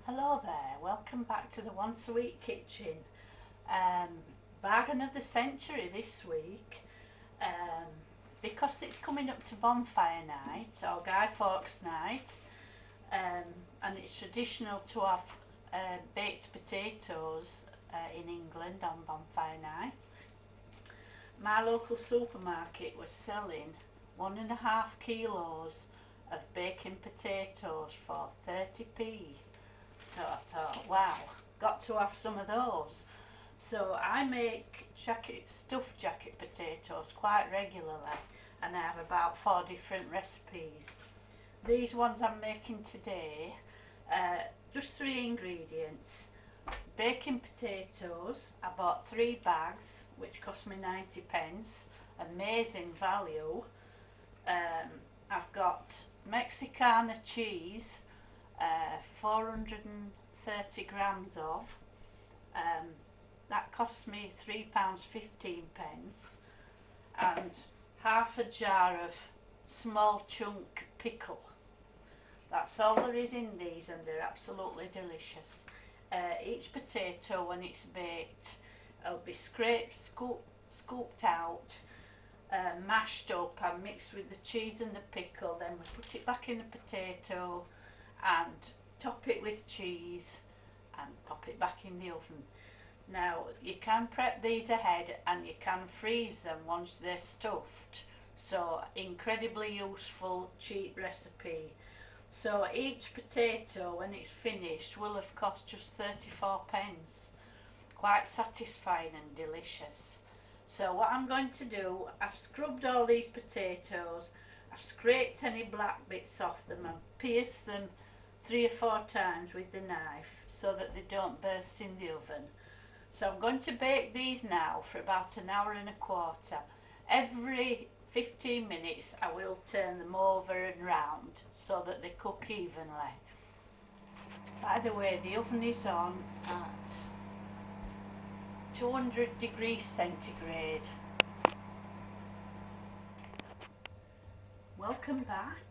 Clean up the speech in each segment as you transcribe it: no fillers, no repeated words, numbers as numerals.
Hello there, welcome back to the Once a Week Kitchen. Bargain of the century this week, because it's coming up to bonfire night or Guy Fawkes night, and it's traditional to have baked potatoes in England on bonfire night. My local supermarket was selling 1.5 kilos of baking potatoes for 30p. So I thought, wow, got to have some of those. So I make stuffed jacket potatoes quite regularly, and I have about 4 different recipes. These ones I'm making today, just 3 ingredients. Baking potatoes, I bought 3 bags, which cost me 90p, amazing value. I've got Mexicana cheese, 430 grams of, that cost me £3.15, and half a jar of small chunk pickle. That's all there is in these, and they're absolutely delicious. Each potato, when it's baked, will be scraped, scooped out, mashed up and mixed with the cheese and the pickle. Then we put it back in the potato and top it with cheese and pop it back in the oven. Now you can prep these ahead and you can freeze them once they're stuffed, so incredibly useful, cheap recipe. So each potato, when it's finished, will have cost just 34p. Quite satisfying and delicious. So what I'm going to do, I've scrubbed all these potatoes, I've scraped any black bits off them and pierced them 3 or 4 times with the knife so that they don't burst in the oven. So I'm going to bake these now for about 1.25 hours. Every 15 minutes I will turn them over and round so that they cook evenly. By the way, the oven is on at 200 degrees centigrade. Welcome back.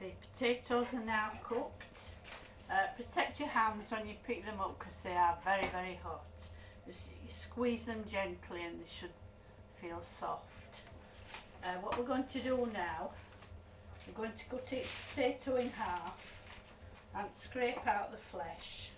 The potatoes are now cooked. Protect your hands when you pick them up because they are very, very hot. Just you squeeze them gently and they should feel soft. What we're going to do now, we're going to cut each potato in half and scrape out the flesh.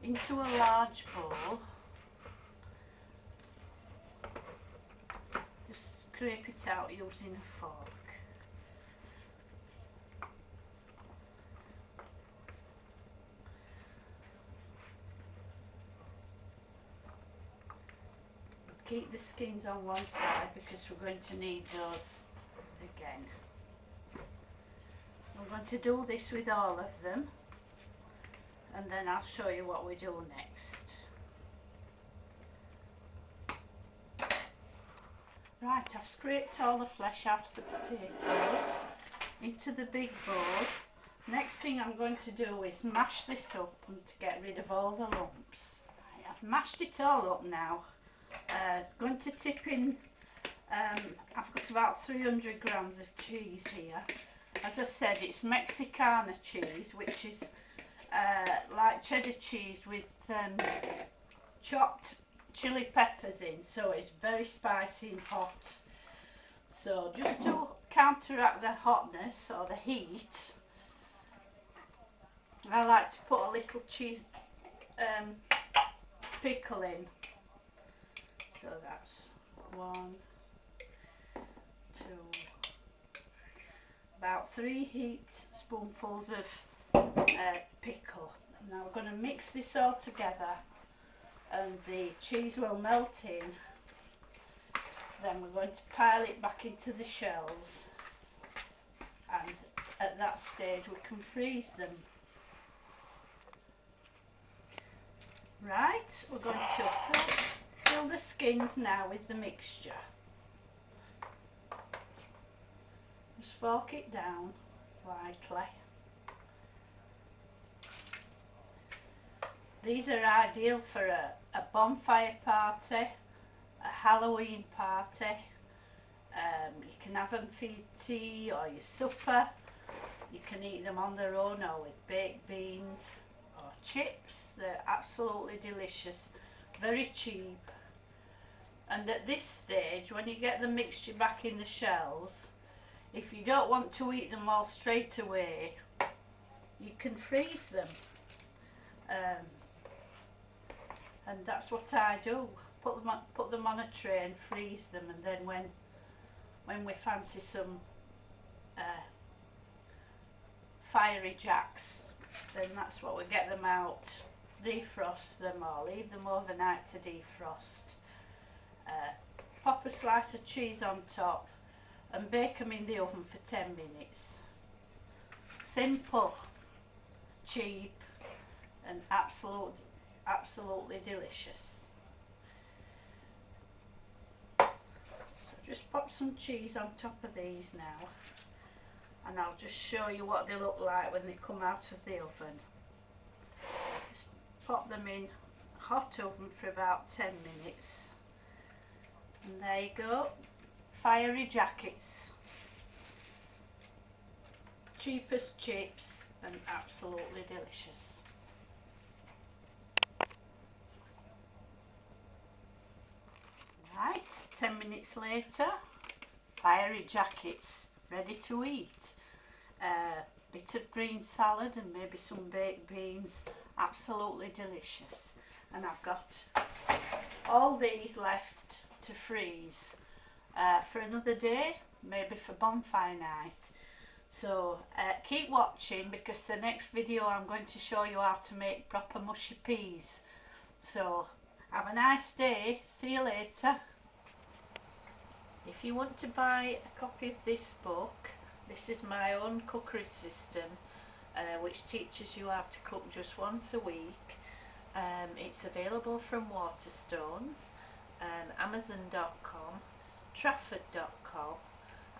Into a large bowl, just scrape it out using a fork. Keep the skins on one side because we're going to need those again. So I'm going to do this with all of them, and then I'll show you what we do next. Right, I've scraped all the flesh out of the potatoes into the big bowl. Next thing I'm going to do is mash this up and to get rid of all the lumps. Right, I've mashed it all up now. Going to tip in, I've got about 300 grams of cheese here. As I said, it's Mexicana cheese, which is like cheddar cheese with chopped chili peppers in, so it's very spicy and hot. So just to counteract the hotness or the heat, I like to put a little cheese pickle in. So that's 1, 2, about 3 heaped spoonfuls of pickle. Now we're going to mix this all together and the cheese will melt in. Then we're going to pile it back into the shells, and at that stage we can freeze them. Right, we're going to fill the skins now with the mixture. Just fork it down lightly. These are ideal for a bonfire party, a Halloween party. You can have them for your tea or your supper. You can eat them on their own or with baked beans or chips. They're absolutely delicious, very cheap. And at this stage, when you get the mixture back in the shells, if you don't want to eat them all straight away, you can freeze them. And that's what I do. Put them on a tray and freeze them, and then when we fancy some fiery jacks, then that's what we get them out, defrost them or leave them overnight to defrost. Pop a slice of cheese on top and bake them in the oven for 10 minutes. Simple, cheap and absolutely delicious. So just pop some cheese on top of these now, and I'll just show you what they look like when they come out of the oven. Just pop them in a hot oven for about 10 minutes. And there you go, fiery jackets, cheap as chips and absolutely delicious. Right, 10 minutes later, fiery jackets ready to eat. Bit of green salad and maybe some baked beans, absolutely delicious. And I've got all these left to freeze for another day, maybe for bonfire night. So keep watching, because the next video I'm going to show you how to make proper mushy peas. So have a nice day, see you later. If you want to buy a copy of this book, this is my own cookery system which teaches you how to cook just once a week. It's available from Waterstones, Amazon.com, Trafford.com,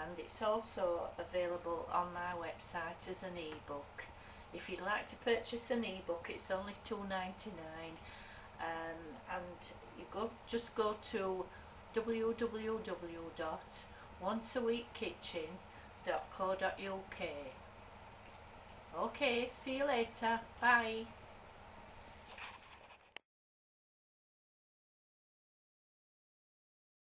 and it's also available on my website as an ebook. If you'd like to purchase an ebook, it's only $2.99, and you just go to www.onceaweekkitchen.co.uk. Okay, see you later. Bye.